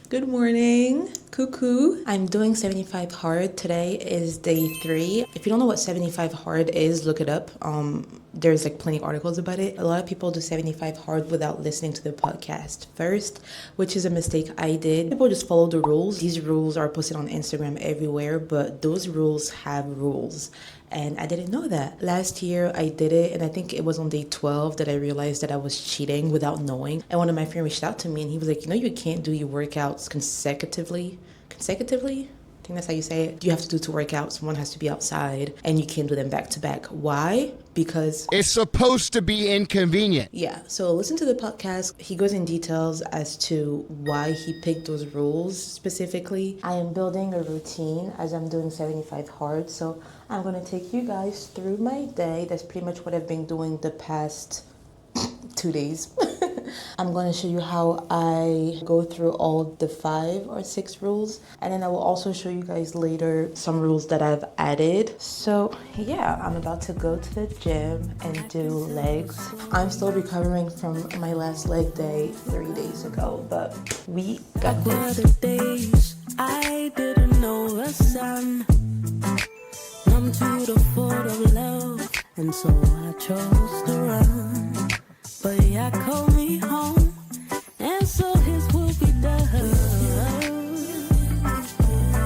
Good morning. Cuckoo. I'm doing 75 hard. Today is day 3. If you don't know what 75 hard is, look it up. There's like plenty of articles about it. A lot of people do 75 hard without listening to the podcast first, which is a mistake I did. People just follow the rules. These rules are posted on Instagram everywhere, but those rules have rules. And I didn't know that. Last year I did it, and I think it was on day 12 that I realized that I was cheating without knowing. And one of my friends reached out to me and he was like, you can't do your workouts consecutively? I think that's how you say it. You have to do 2 workouts. One has to be outside, and you can't do them back to back. Why? Because it's supposed to be inconvenient. Yeah, so listen to the podcast. He goes in details as to why he picked those rules specifically. I am building a routine as I'm doing 75 hard, so I'm going to take you guys through my day. That's pretty much what I've been doing the past 2 days. I'm going to show you how I go through all the 5 or 6 rules, and then I will also show you guys later some rules that I've added. So yeah, I'm about to go to the gym and do legs. I'm still recovering from my last leg day 3 days ago, but we got this. The days I didn't know the sun, numb to the thought of love, and so I chose to run. But yeah, call me home, and so his will be done.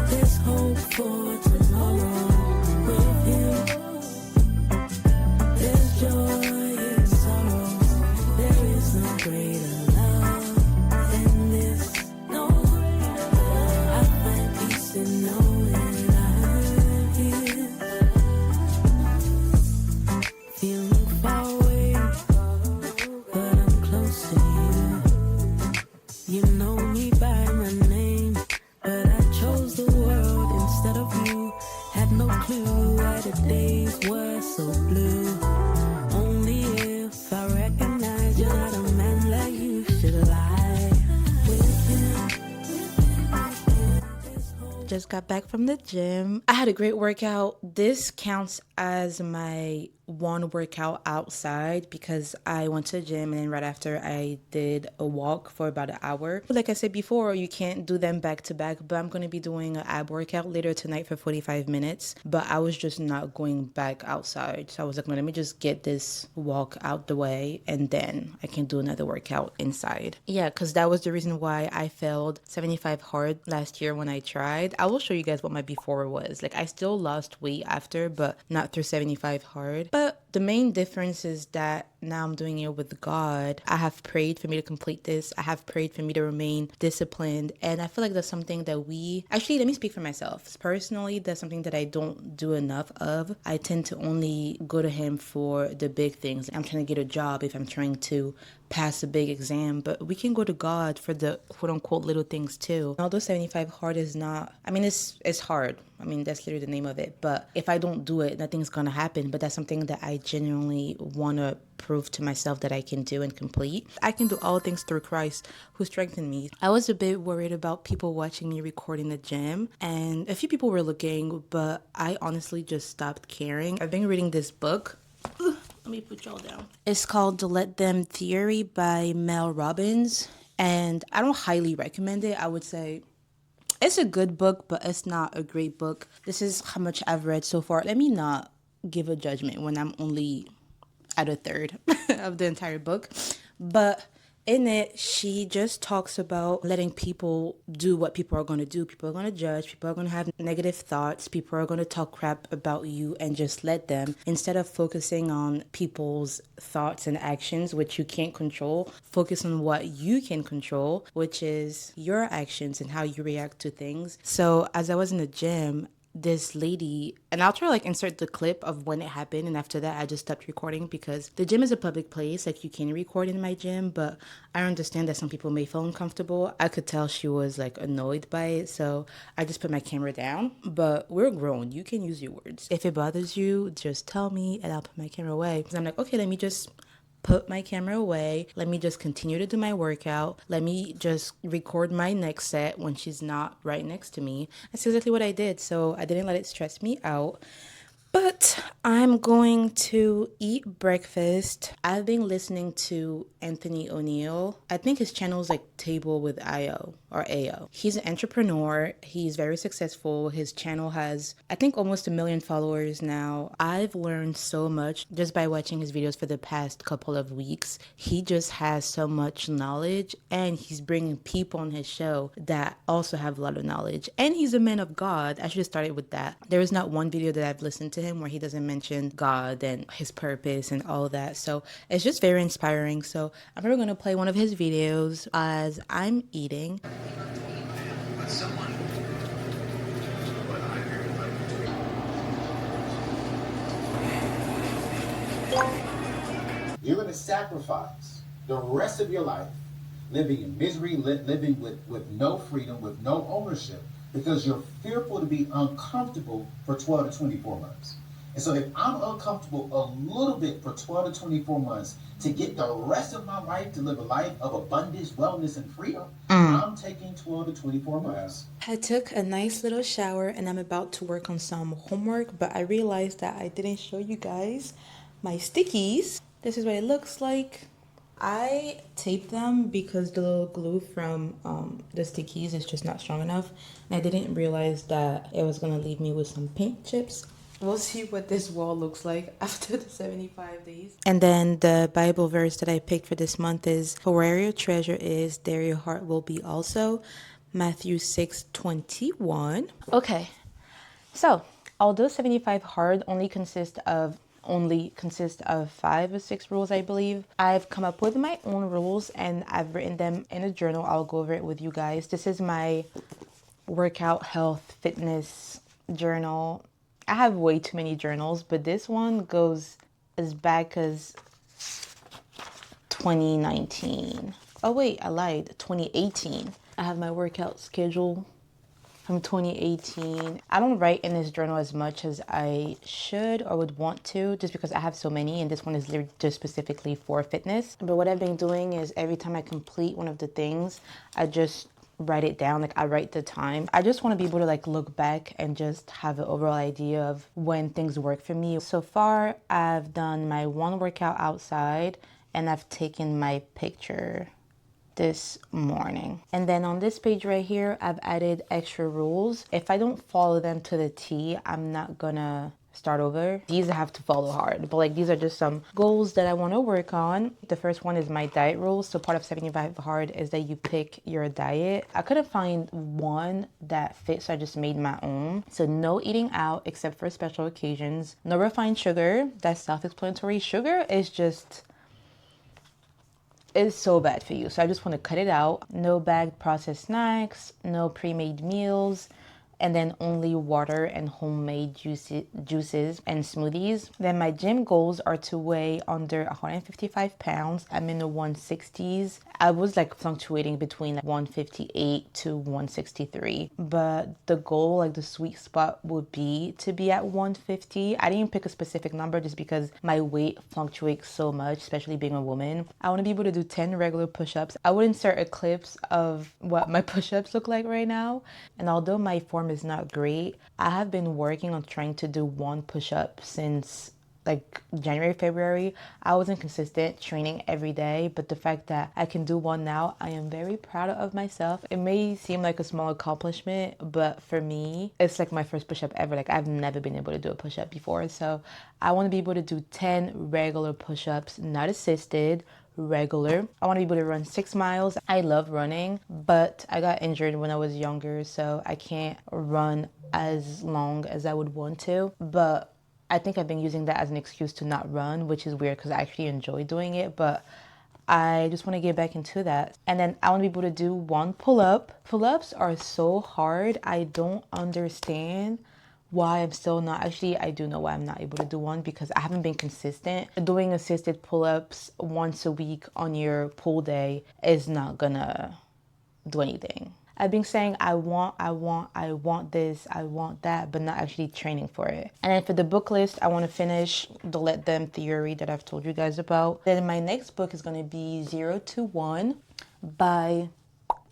There's hope for tomorrow with him. There's joy in sorrow. There is no greater love than this. No greater love. I find peace in knowing I'm here. Feeling far away, but I'm close to you. You know me by my name, but I chose the world instead of you. Had no clue why the days were so blue. Only if I recognize you're not a man like you should lie with him. Just got back from the gym. I had a great workout. This counts as my one workout outside because I went to the gym and then right after I did a walk for about an hour. Like I said before, you can't do them back to back, but I'm going to be doing an ab workout later tonight for 45 minutes. But I was just not going back outside. So I was like, no, let me just get this walk out the way and then I can do another workout inside. Yeah, because that was the reason why I failed 75 hard last year when I tried. I will show you guys what my before was. Like I still lost weight after, but not through 75 hard. But the main difference is that now I'm doing it with God. I have prayed for me to complete this. I have prayed for me to remain disciplined. And I feel like that's something that let me speak for myself. Personally, that's something that I don't do enough of. I tend to only go to him for the big things. I'm trying to get a job, if I'm trying to pass a big exam, but we can go to God for the quote unquote little things too. Although 75 hard is not, it's hard. That's literally the name of it. But if I don't do it, nothing's going to happen. But that's something that I genuinely want to prove to myself that I can do and complete. I can do all things through Christ who strengthened me. I was a bit worried about people watching me record in the gym, and a few people were looking, but I honestly just stopped caring. I've been reading this book. Let me put y'all down. It's called The Let Them Theory by Mel Robbins, and I don't highly recommend it. I would say it's a good book, but it's not a great book. This is how much I've read so far. Let me not give a judgment when I'm only at a third of the entire book. But in it, she just talks about letting people do what people are going to do. People are going to judge. People are going to have negative thoughts. People are going to talk crap about you and just let them. Instead of focusing on people's thoughts and actions, which you can't control, focus on what you can control, which is your actions and how you react to things. So as I was in the gym, this lady, and I'll try to insert the clip of when it happened, and after that I just stopped recording because the gym is a public place. Like, you can record in my gym, but I understand that some people may feel uncomfortable. I could tell she was annoyed by it, so I just put my camera down. But we're grown, you can use your words. If it bothers you, just tell me and I'll put my camera away. Because I'm like, okay, let me just put my camera away. Let me just continue to do my workout. Let me just record my next set when she's not right next to me. That's exactly what I did. So I didn't let it stress me out. But I'm going to eat breakfast. I've been listening to Anthony O'Neill. I think his channel is like Table with IO or AO. He's an entrepreneur. He's very successful. His channel has, I think, almost 1 million followers now. I've learned so much just by watching his videos for the past couple of weeks. He just has so much knowledge, and he's bringing people on his show that also have a lot of knowledge. And he's a man of God. I should have started with that. There is not one video that I've listened to him where he doesn't mention God and his purpose and all of that. So it's just very inspiring. So I'm probably going to play one of his videos as I'm eating. You're going to sacrifice the rest of your life living in misery, living with no freedom, with no ownership, because you're fearful to be uncomfortable for 12 to 24 months. And so if I'm uncomfortable a little bit for 12 to 24 months to get the rest of my life to live a life of abundance, wellness, and freedom, I'm taking 12 to 24 months. I took a nice little shower and I'm about to work on some homework, but I realized that I didn't show you guys my stickies. This is what it looks like. I taped them because the little glue from the stickies is just not strong enough. And I didn't realize that it was going to leave me with some paint chips. We'll see what this wall looks like after the 75 days. And then the Bible verse that I picked for this month is, "For where your treasure is, there your heart will be also." Matthew 6:21. Okay, so although 75 hard only consists of 5 or 6 rules, I believe, I've come up with my own rules and I've written them in a journal. I'll go over it with you guys. This is my workout, health, fitness journal. I have way too many journals, but this one goes as back as 2019. Oh wait, I lied, 2018. I have my workout schedule from 2018. I don't write in this journal as much as I should or would want to, just because I have so many, and this one is literally just specifically for fitness. But what I've been doing is every time I complete one of the things, I just write it down. Like, I write the time. I just want to be able to like look back and just have an overall idea of when things work for me. So far, I've done my one workout outside and I've taken my picture this morning. And then on this page right here, I've added extra rules. If I don't follow them to the T, I'm not gonna start over. These I have to follow hard, but like these are just some goals that I want to work on. The first one is my diet rules. So part of 75 hard is that you pick your diet. I couldn't find one that fits, so I just made my own. So no eating out except for special occasions. No refined sugar. That's self-explanatory. Sugar is so bad for you, so I just want to cut it out. No bagged processed snacks, no pre-made meals, and then only water and homemade juices and smoothies. Then my gym goals are to weigh under 155 pounds. I'm in the 160s. I was like fluctuating between 158 to 163, but the goal, like the sweet spot, would be to be at 150. I didn't pick a specific number just because my weight fluctuates so much, especially being a woman. I want to be able to do 10 regular push-ups. I would insert a clips of what my push-ups look like right now. And although my form is not great, I have been working on trying to do 1 push-up since like January, February. I wasn't consistent training every day, but the fact that I can do 1 now, I am very proud of myself. It may seem like a small accomplishment, but for me, it's like my first push-up ever. Like, I've never been able to do a push-up before. So I want to be able to do 10 regular push-ups, not assisted, regular. I want to be able to run 6 miles. I love running, but I got injured when I was younger, so I can't run as long as I would want to. But I think I've been using that as an excuse to not run, which is weird because I actually enjoy doing it, but I just want to get back into that. And then I want to be able to do 1 pull-up. Pull-ups are so hard. I don't understand why I'm still not. Actually, I do know why I'm not able to do 1, because I haven't been consistent. Doing assisted pull-ups once a week on your pull day is not gonna do anything. I've been saying I want this, I want that, but not actually training for it. And then for the book list, I want to finish the Let Them theory that I've told you guys about. Then my next book is going to be 0 to 1 by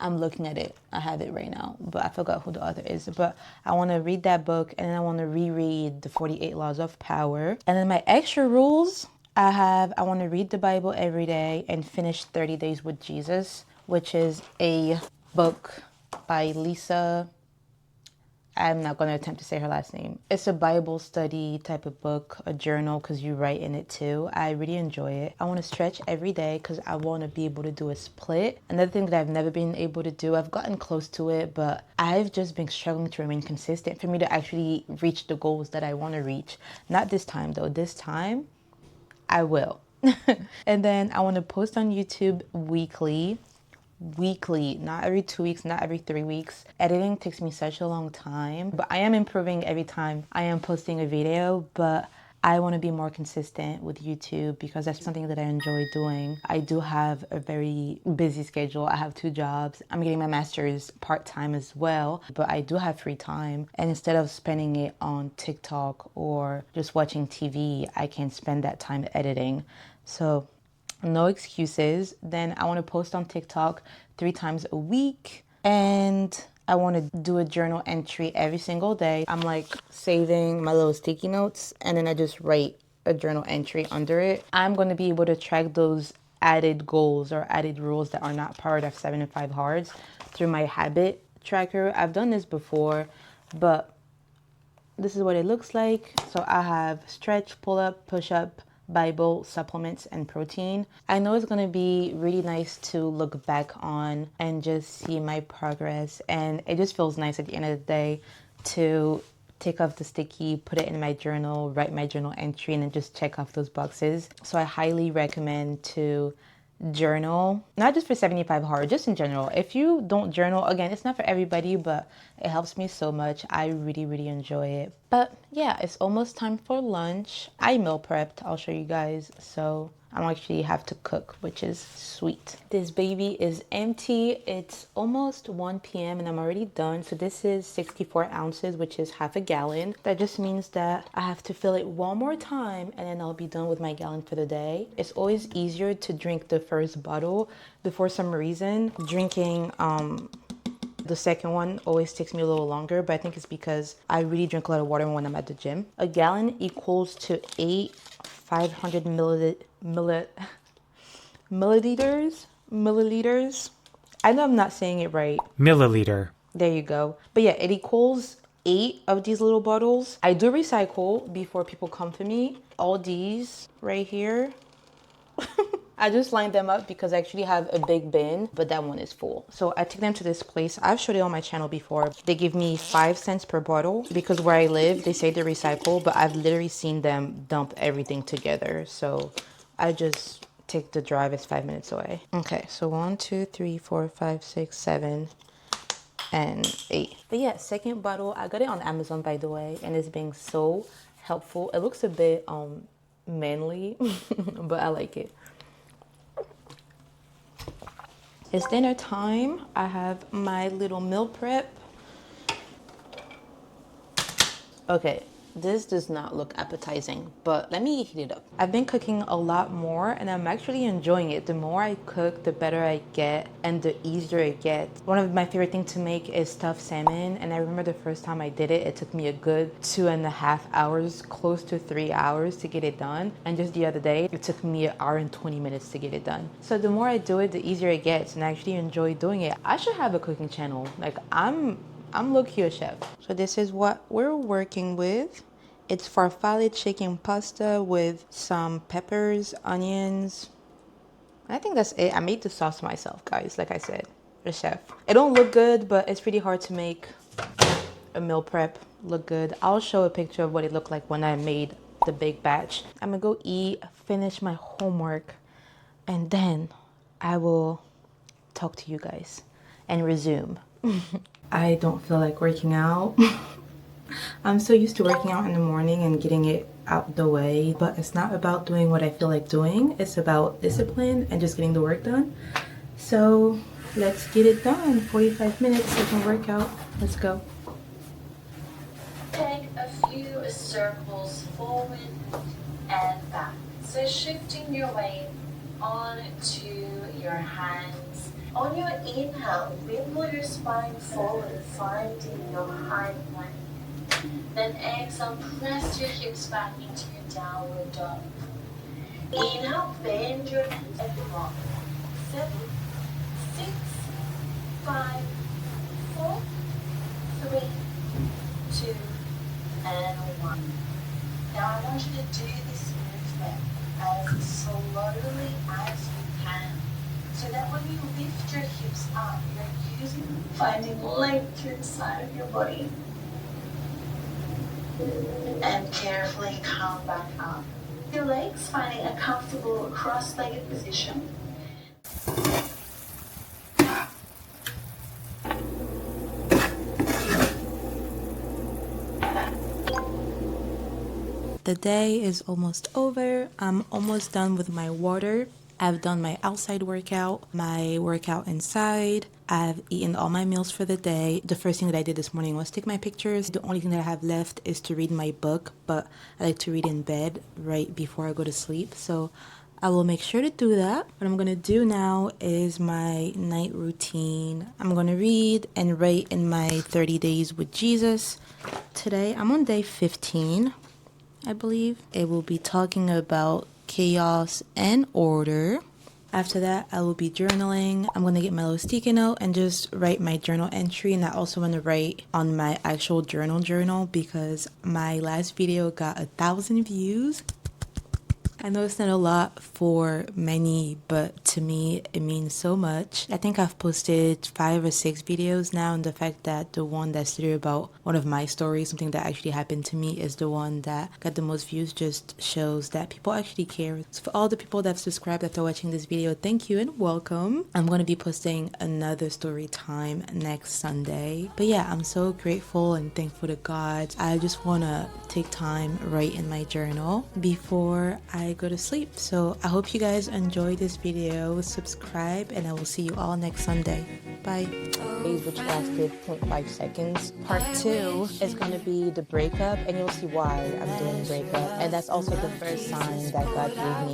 I'm looking at it. I have it right now, but I forgot who the author is. But I want to read that book, and then I want to reread the 48 Laws of Power. And then my extra rules, I want to read the Bible every day and finish 30 Days with Jesus, which is a book by Lisa. I'm not going to attempt to say her last name. It's a Bible study type of book, a journal, because you write in it too. I really enjoy it. I want to stretch every day because I want to be able to do a split. Another thing that I've never been able to do, I've gotten close to it, but I've just been struggling to remain consistent for me to actually reach the goals that I want to reach. Not this time though. This time, I will. And then I want to post on YouTube weekly, not every 2 weeks, not every 3 weeks. Editing takes me such a long time, but I am improving every time I am posting a video. But I want to be more consistent with YouTube because that's something that I enjoy doing. I do have a very busy schedule. I have 2 jobs. I'm getting my master's part-time as well, but I do have free time. And instead of spending it on TikTok or just watching TV, I can spend that time editing. So no excuses. Then I want to post on TikTok 3 times a week, and I want to do a journal entry every single day. I'm like saving my little sticky notes, and then I just write a journal entry under it. I'm going to be able to track those added goals or added rules that are not part of 7 and 5 Hards through my habit tracker. I've done this before, but this is what it looks like. So I have stretch, pull up, push up, Bible, supplements, and protein. I know it's going to be really nice to look back on and just see my progress. And it just feels nice at the end of the day to take off the sticky, put it in my journal, write my journal entry, and then just check off those boxes. So I highly recommend to journal, not just for 75 hard, just in general. If you don't journal, again, it's not for everybody, but it helps me so much. I really enjoy it. But yeah, it's almost time for lunch. I meal prepped, I'll show you guys, so I don't actually have to cook, which is sweet. This baby is empty. It's almost 1 p.m. and I'm already done. So this is 64 ounces, which is half a gallon. That just means that I have to fill it one more time and then I'll be done with my gallon for the day. It's always easier to drink the first bottle, but for some reason, drinking the second one always takes me a little longer, but I think it's because I really drink a lot of water when I'm at the gym. A gallon equals to 8 500 milliliters. I know I'm not saying it right. Milliliter. There you go. But yeah, it equals 8 of these little bottles. I do recycle before people come to me. All these right here. I just lined them up because I actually have a big bin, but that one is full. So I take them to this place. I've showed it on my channel before. They give me 5 cents per bottle because where I live, they say they recycle, but I've literally seen them dump everything together. So I just take the drive. It's 5 minutes away. Okay, so 1, 2, 3, 4, 5, 6, 7, and 8. But yeah, second bottle. I got it on Amazon, by the way, and it's been so helpful. It looks a bit manly, but I like it. It's dinner time. I have my little meal prep. Okay, this does not look appetizing, but let me heat it up. I've been cooking a lot more and I'm actually enjoying it. The more I cook, the better I get and the easier it gets. One of my favorite things to make is stuffed salmon, and I remember the first time I did it, it took me a good 2.5 hours, close to 3 hours to get it done. And just the other day, it took me 1 hour and 20 minutes to get it done. So the more I do it, the easier it gets, and I actually enjoy doing it. I should have a cooking channel. Like I'm low-key a chef. So this is what we're working with. It's farfalle chicken pasta with some peppers, onions. I think that's it. I made the sauce myself, guys. Like I said, a chef. It don't look good, but it's pretty hard to make a meal prep look good. I'll show a picture of what it looked like when I made the big batch. I'm gonna go eat, finish my homework, and then I will talk to you guys and resume. I don't feel like working out. I'm so used to working out in the morning and getting it out the way, but it's not about doing what I feel like doing. It's about discipline and just getting the work done. So let's get it done. 45 minutes, second workout. Let's go. Take a few circles forward and back. So shifting your weight onto your hands On your inhale, wiggle your spine forward, finding your high plank. Then exhale, press your hips back into your downward dog. Inhale, bend your knees and rock. 7, 6, 5, 4, 3, 2, and 1. Now I want you to do this movement as slowly as you can, so that when you lift your hips up, you're finding length through the side of your body. And carefully come back up. Your legs finding a comfortable cross-legged position. The day is almost over. I'm almost done with my water. I've done my outside workout, my workout inside. I've eaten all my meals for the day. The first thing that I did this morning was take my pictures. The only thing that I have left is to read my book, but I like to read in bed right before I go to sleep. So I will make sure to do that. What I'm going to do now is my night routine. I'm going to read and write in my 30 days with Jesus. Today, I'm on day 15, I believe. It will be talking about chaos and order. After that, I will be journaling. I'm going to get my little sticky note and just write my journal entry. And I also want to write on my actual journal because my last video got 1,000 views. I know it's not a lot for many, but to me, it means so much. I think I've posted 5 or 6 videos now, and the fact that the one that's literally about one of my stories, something that actually happened to me, is the one that got the most views, just shows that people actually care. So for all the people that have subscribed after watching this video, thank you and welcome. I'm going to be posting another story time next Sunday. But yeah, I'm so grateful and thankful to God. I just want to take time right in my journal before I go to sleep. So I hope you guys enjoy this video. Subscribe and I will see you all next Sunday. Bye. Which lasted 0.5 seconds. Part 2 is going to be the breakup, and you'll see why I'm doing the breakup. And that's also the first sign that God gave me.